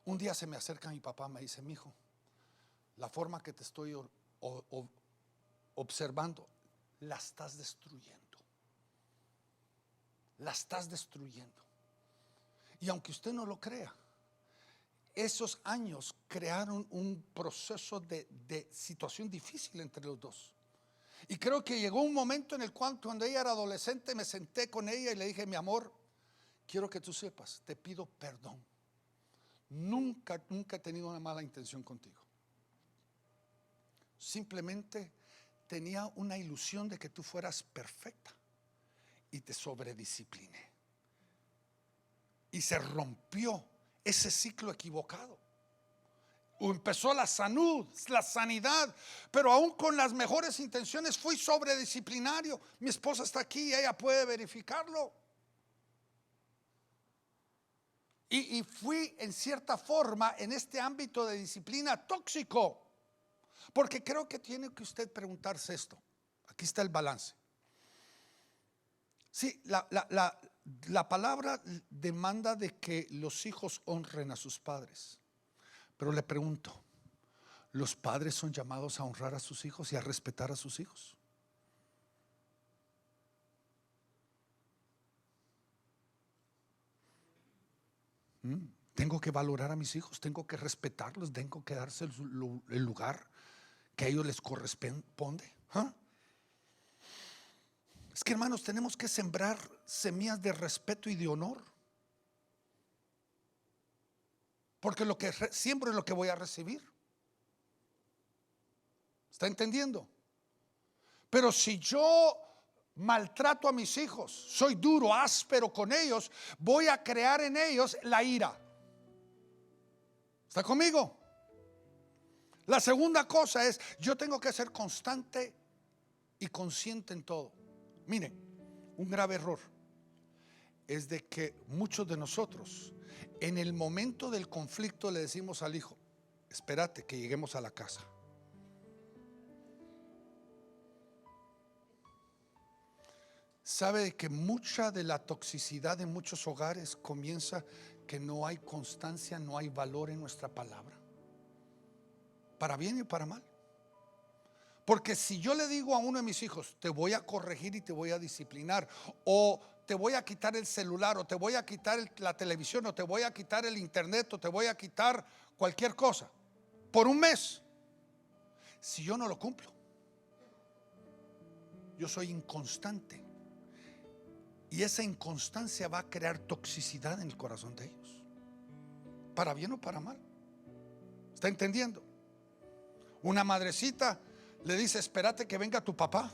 Un día se me acerca mi papá, me dice: mi hijo, la forma que te estoy observando, la estás destruyendo. La estás destruyendo. Y aunque usted no lo crea, esos años crearon un proceso de situación difícil entre los dos. Y creo que llegó un momento en el cual, cuando ella era adolescente, me senté con ella y le dije: mi amor, quiero que tú sepas, te pido perdón. Nunca he tenido una mala intención contigo. Simplemente tenía una ilusión de que tú fueras perfecta y te sobrediscipliné. Y se rompió ese ciclo equivocado. Empezó la salud, la sanidad, pero aún con las mejores intenciones fui sobredisciplinario. Mi esposa está aquí y ella puede verificarlo. Y fui en cierta forma en este ámbito de disciplina tóxico. Porque creo que tiene que usted preguntarse esto. Aquí está el balance. Sí, la palabra demanda de que los hijos honren a sus padres. Pero le pregunto, ¿los padres son llamados a honrar a sus hijos y a respetar a sus hijos? Tengo que valorar a mis hijos, tengo que respetarlos, tengo que darse el lugar que a ellos les corresponde. Es que, hermanos, tenemos que sembrar semillas de respeto y de honor. Porque lo que siembro es lo que voy a recibir. ¿Está entendiendo? Pero si yo maltrato a mis hijos, soy duro, áspero con ellos, voy a crear en ellos la ira. ¿Está conmigo? La segunda cosa es, yo tengo que ser constante y consciente en todo. Miren, un grave error es de que muchos de nosotros en el momento del conflicto le decimos al hijo: espérate que lleguemos a la casa. ¿Sabe que mucha de la toxicidad en muchos hogares comienza que no hay constancia, no hay valor en nuestra palabra? Para bien y para mal. Porque si yo le digo a uno de mis hijos: te voy a corregir y te voy a disciplinar, o te voy a quitar el celular, o te voy a quitar la televisión, o te voy a quitar el internet, o te voy a quitar cualquier cosa por un mes, si yo no lo cumplo, yo soy inconstante, y esa inconstancia va a crear toxicidad en el corazón de ellos, para bien o para mal. ¿Está entendiendo? Una madrecita le dice: espérate que venga tu papá.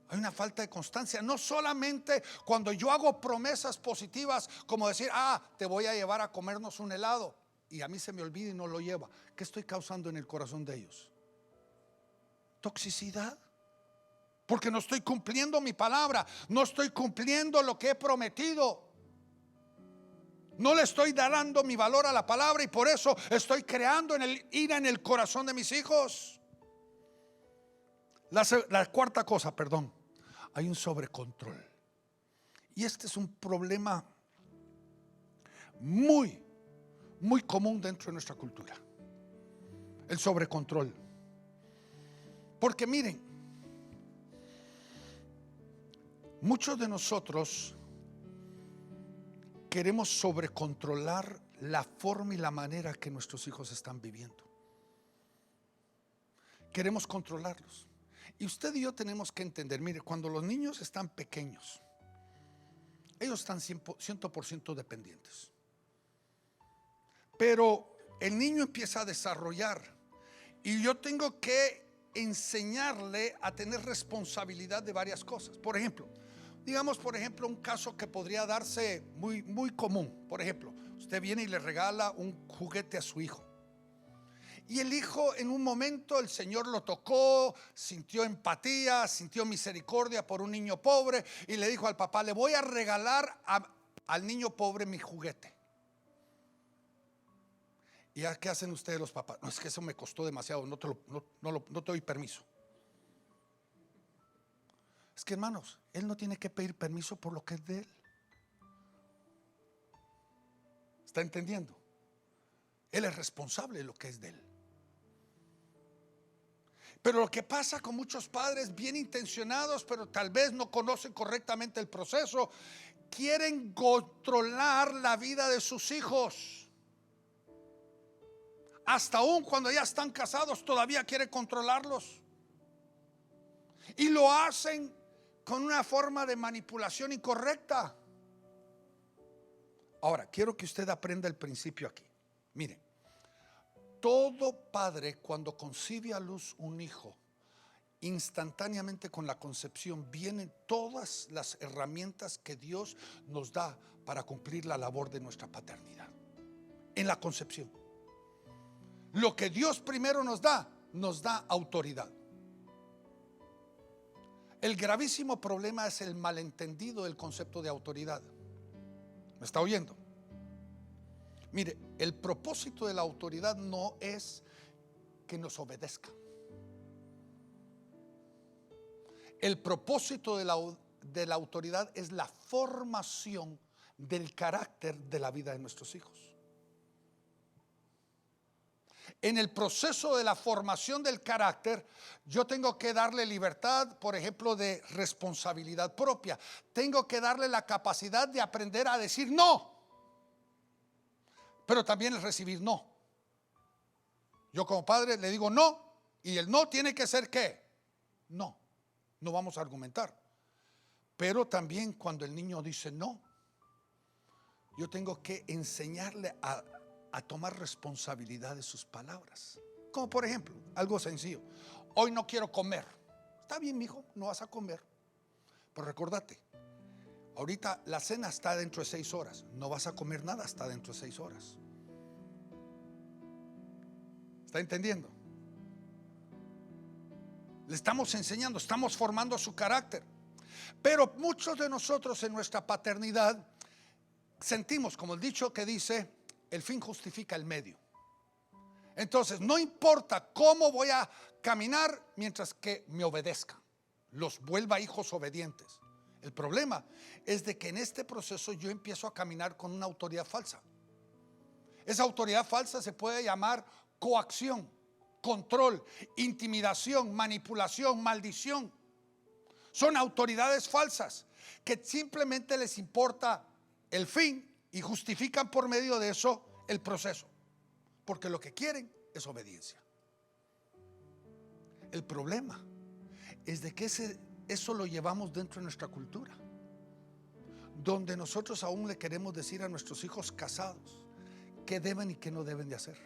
Hay una falta de constancia. No solamente cuando yo hago promesas positivas, como decir: te voy a llevar a comernos un helado, y a mí se me olvida y no lo lleva. ¿Qué estoy causando en el corazón de ellos? Toxicidad. Porque no estoy cumpliendo mi palabra, no estoy cumpliendo lo que he prometido. No le estoy dando mi valor a la palabra, y por eso estoy creando ira en el corazón de mis hijos. La cuarta cosa, hay un sobrecontrol. Y este es un problema muy, muy común dentro de nuestra cultura. El sobrecontrol. Porque miren, muchos de nosotros queremos sobrecontrolar la forma y la manera que nuestros hijos están viviendo. Queremos controlarlos. Y usted y yo tenemos que entender, mire, cuando los niños están pequeños, ellos están 100% dependientes. Pero el niño empieza a desarrollar, y yo tengo que enseñarle a tener responsabilidad de varias cosas. Por ejemplo, digamos, un caso que podría darse muy, muy común. Por ejemplo, usted viene y le regala un juguete a su hijo, y el hijo, en un momento, el Señor lo tocó, sintió empatía, sintió misericordia por un niño pobre, y le dijo al papá: le voy a regalar al niño pobre mi juguete. ¿Y qué hacen ustedes los papás? No, es que eso me costó demasiado, no te doy permiso. Es que, hermanos, él no tiene que pedir permiso por lo que es de él. ¿Está entendiendo? Él es responsable de lo que es de él. Pero lo que pasa con muchos padres bien intencionados, pero tal vez no conocen correctamente el proceso, quieren controlar la vida de sus hijos. Hasta aún cuando ya están casados, todavía quieren controlarlos. Y lo hacen con una forma de manipulación incorrecta. Ahora, quiero que usted aprenda el principio aquí. Mire, todo padre, cuando concibe a luz un hijo, instantáneamente con la concepción vienen todas las herramientas que Dios nos da para cumplir la labor de nuestra paternidad. En la concepción, lo que Dios primero nos da autoridad. El gravísimo problema es el malentendido del concepto de autoridad. ¿Me está oyendo? Mire, el propósito de la autoridad no es que nos obedezca. El propósito de la autoridad es la formación del carácter de la vida de nuestros hijos. En el proceso de la formación del carácter, yo tengo que darle libertad, por ejemplo, de responsabilidad propia. Tengo que darle la capacidad de aprender a decir no, pero también el recibir no. Yo como padre le digo no, y el no tiene que ser ¿qué? No, no vamos a argumentar. Pero también cuando el niño dice no, yo tengo que enseñarle a tomar responsabilidad de sus palabras. Como por ejemplo, algo sencillo: hoy no quiero comer. Está bien, mijo, no vas a comer. Pero recordate, ahorita la cena está dentro de 6 horas. No vas a comer nada hasta dentro de 6 horas. ¿Está entendiendo? Le estamos enseñando, estamos formando su carácter. Pero muchos de nosotros en nuestra paternidad sentimos, como el dicho que dice, el fin justifica el medio. Entonces no importa cómo voy a caminar mientras que me obedezca, los vuelva hijos obedientes. El problema es de que en este proceso yo empiezo a caminar con una autoridad falsa. Esa autoridad falsa se puede llamar coacción, control, intimidación, manipulación, maldición. Son autoridades falsas que simplemente les importa el fin y justifican por medio de eso el proceso, porque lo que quieren es obediencia. El problema es de que eso lo llevamos dentro de nuestra cultura, donde nosotros aún le queremos decir a nuestros hijos casados qué deben y qué no deben de hacer.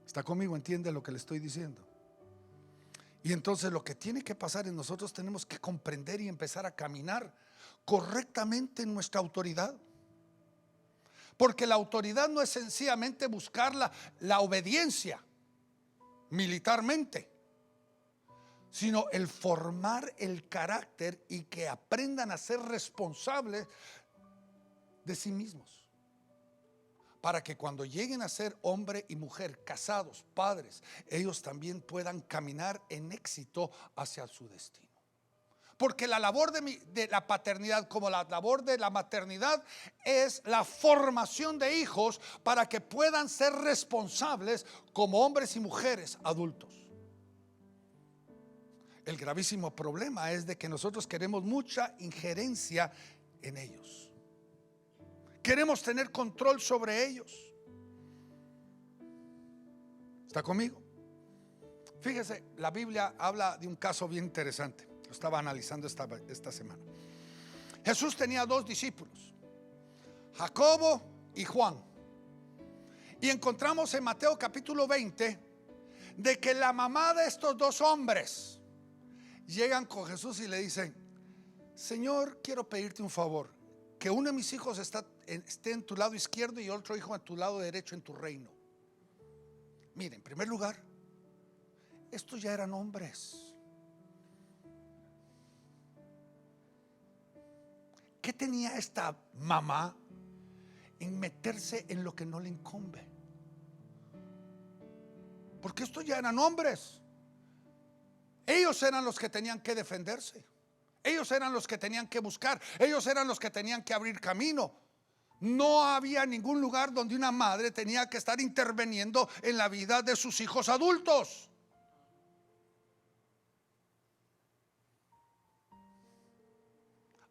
¿Está conmigo? ¿Entiende lo que le estoy diciendo? Y entonces lo que tiene que pasar es nosotros tenemos que comprender y empezar a caminar correctamente en nuestra autoridad. Porque la autoridad no es sencillamente buscar la obediencia militarmente, sino el formar el carácter y que aprendan a ser responsables de sí mismos, para que cuando lleguen a ser hombre y mujer, casados, padres, ellos también puedan caminar en éxito hacia su destino. Porque la labor de la paternidad, como la labor de la maternidad, es la formación de hijos para que puedan ser responsables como hombres y mujeres adultos. El gravísimo problema es de que nosotros queremos mucha injerencia en ellos. Queremos tener control sobre ellos. ¿Está conmigo? Fíjese, la Biblia habla de un caso bien interesante. Lo estaba analizando esta semana. Jesús tenía 2 discípulos, Jacobo y Juan. Y encontramos en Mateo capítulo 20 de que la mamá de estos 2 hombres llegan con Jesús y le dicen: Señor, quiero pedirte un favor, que uno de mis hijos esté en tu lado izquierdo y otro hijo en tu lado derecho en tu reino. Mire, en primer lugar, estos ya eran hombres. ¿Qué tenía esta mamá en meterse en lo que no le incumbe? Porque estos ya eran hombres. Ellos eran los que tenían que defenderse. Ellos eran los que tenían que buscar. Ellos eran los que tenían que abrir camino. No había ningún lugar donde una madre tenía que estar interviniendo en la vida de sus hijos adultos.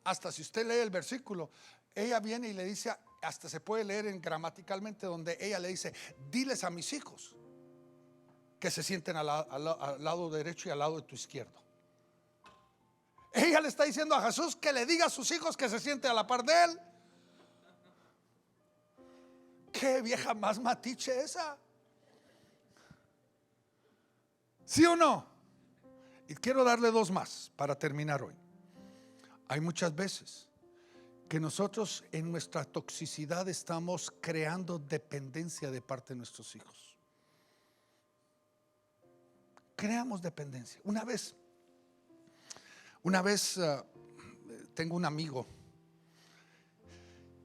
Hasta si usted lee el versículo, ella viene y le dice, hasta se puede leer gramaticalmente, donde ella le dice: diles a mis hijos que se sienten al lado derecho y al lado de tu izquierdo. Ella le está diciendo a Jesús que le diga a sus hijos que se sienten a la par de él. ¿Qué vieja más matiche esa? ¿Sí o no? Y quiero darle 2 más para terminar hoy. Hay muchas veces que nosotros en nuestra toxicidad estamos creando dependencia de parte de nuestros hijos. Creamos dependencia. Una vez tengo un amigo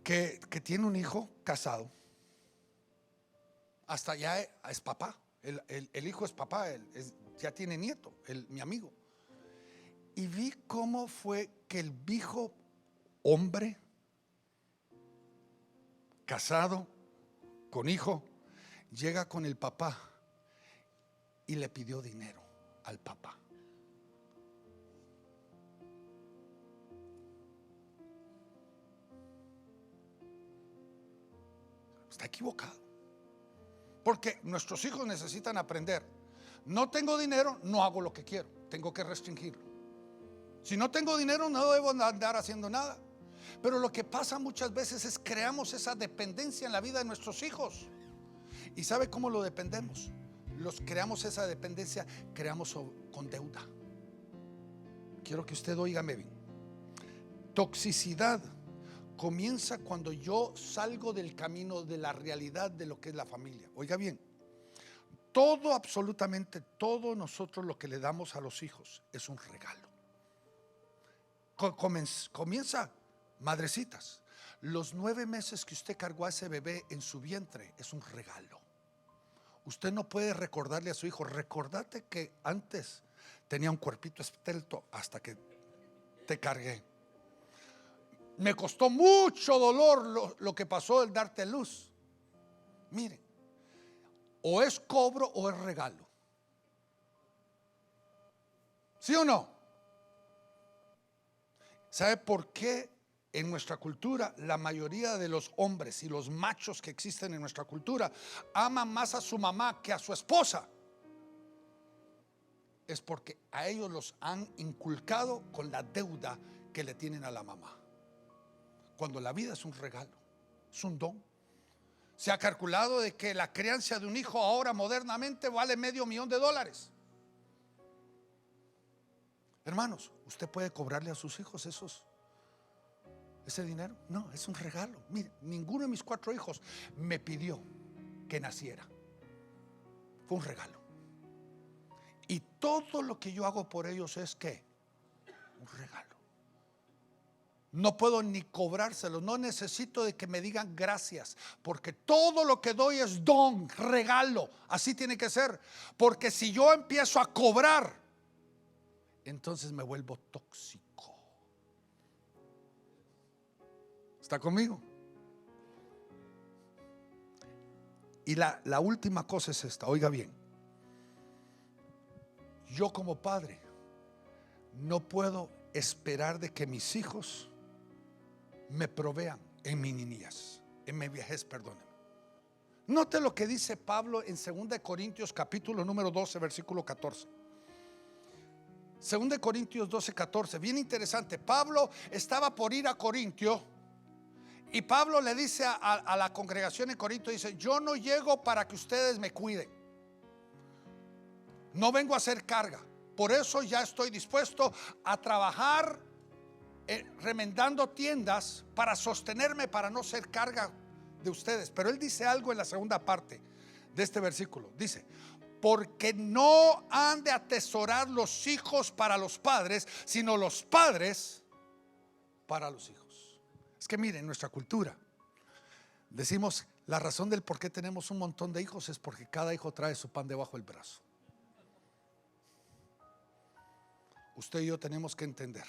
que tiene un hijo casado. Hasta ya es papá. El hijo es papá, ya tiene nieto, mi amigo. Y vi cómo fue que el viejo hombre casado con hijo llega con el papá y le pidió dinero al papá. Está equivocado. Porque nuestros hijos necesitan aprender No tengo dinero, no hago lo que quiero. Tengo que restringirlo. Si no tengo dinero, no debo andar haciendo nada. Pero lo que pasa muchas veces es creamos esa dependencia en la vida de nuestros hijos. ¿Y sabe cómo lo dependemos? Los creamos esa dependencia, creamos con deuda. Quiero que usted óigame bien. Toxicidad comienza cuando yo salgo del camino de la realidad de lo que es la familia. Oiga bien, todo, absolutamente todo nosotros lo que le damos a los hijos es un regalo. Comienza, madrecitas, los 9 meses que usted cargó a ese bebé en su vientre es un regalo. Usted no puede recordarle a su hijo, recordate que antes tenía un cuerpito esbelto hasta que te cargué. Me costó mucho dolor lo que pasó el darte luz. Miren, o es cobro o es regalo. ¿Sí o no? ¿Sabe por qué en nuestra cultura la mayoría de los hombres y los machos que existen en nuestra cultura aman más a su mamá que a su esposa? Es porque a ellos los han inculcado con la deuda que le tienen a la mamá. Cuando la vida es un regalo, es un don. Se ha calculado de que la crianza de un hijo ahora modernamente vale $500,000. Hermanos, ¿usted puede cobrarle a sus hijos ese dinero? No, es un regalo. Mire, ninguno de mis 4 hijos me pidió que naciera. Fue un regalo. Y todo lo que yo hago por ellos es ¿qué? Un regalo. No puedo ni cobrárselo, no necesito de que me digan gracias, porque todo lo que doy es don, regalo. Así tiene que ser, porque si yo empiezo a cobrar, entonces me vuelvo tóxico. ¿Está conmigo? Y la última cosa es esta, oiga bien. Yo como padre no puedo esperar de que mis hijos me provean en mi niñez, en mi vejez, perdónenme. Note lo que dice Pablo en 2 Corintios capítulo número 12 versículo 14. 2 Corintios 12, 14, bien interesante. Pablo estaba por ir a Corintio y Pablo le dice a la congregación en Corinto, dice: yo no llego para que ustedes me cuiden, no vengo a hacer carga, por eso ya estoy dispuesto a trabajar remendando tiendas para sostenerme, para no ser carga de ustedes. Pero él dice algo en la segunda parte de este versículo, dice: porque no han de atesorar los hijos para los padres, sino los padres para los hijos. Es que miren, en nuestra cultura decimos, la razón del por qué tenemos un montón de hijos es porque cada hijo trae su pan debajo del brazo. Usted y yo tenemos que entender,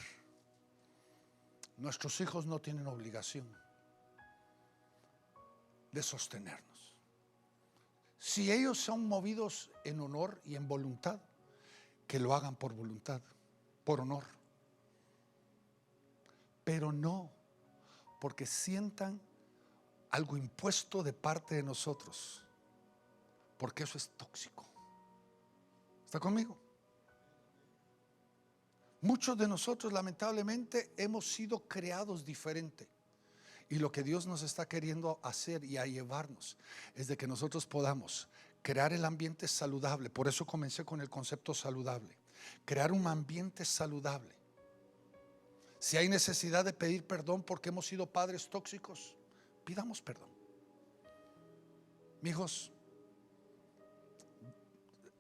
nuestros hijos no tienen obligación de sostenernos. Si ellos son movidos en honor y en voluntad, que lo hagan por voluntad, por honor. Pero no porque sientan algo impuesto de parte de nosotros, porque eso es tóxico. ¿Está conmigo? Muchos de nosotros lamentablemente hemos sido creados diferente. Y lo que Dios nos está queriendo hacer y a llevarnos es de que nosotros podamos crear el ambiente saludable. Por eso comencé con el concepto saludable. Crear un ambiente saludable. Si hay necesidad de pedir perdón porque hemos sido padres tóxicos, pidamos perdón. Mijos,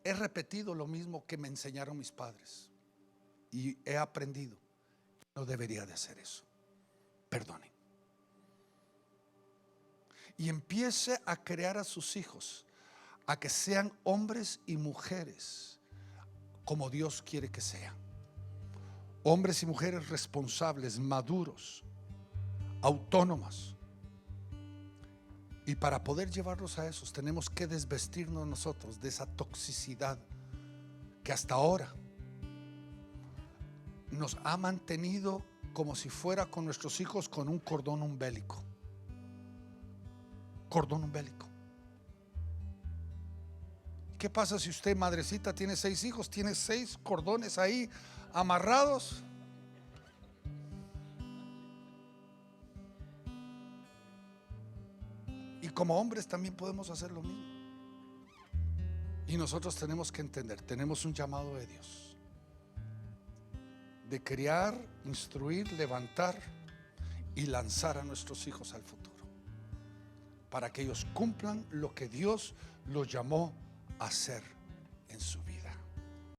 he repetido lo mismo que me enseñaron mis padres y he aprendido. No debería de hacer eso. Perdonen. Y empiece a crear a sus hijos a que sean hombres y mujeres como Dios quiere que sean. Hombres y mujeres responsables, maduros, autónomas. Y para poder llevarlos a esos tenemos que desvestirnos nosotros de esa toxicidad que hasta ahora nos ha mantenido como si fuera con nuestros hijos con un cordón umbélico. Cordón umbélico. qué pasa si usted, madrecita, tiene 6 hijos? Tiene 6 cordones ahí amarrados. Y como hombres también podemos hacer lo mismo. Y nosotros tenemos que entender, tenemos un llamado de Dios de criar, instruir, levantar y lanzar a nuestros hijos al futuro, para que ellos cumplan lo que Dios los llamó a hacer.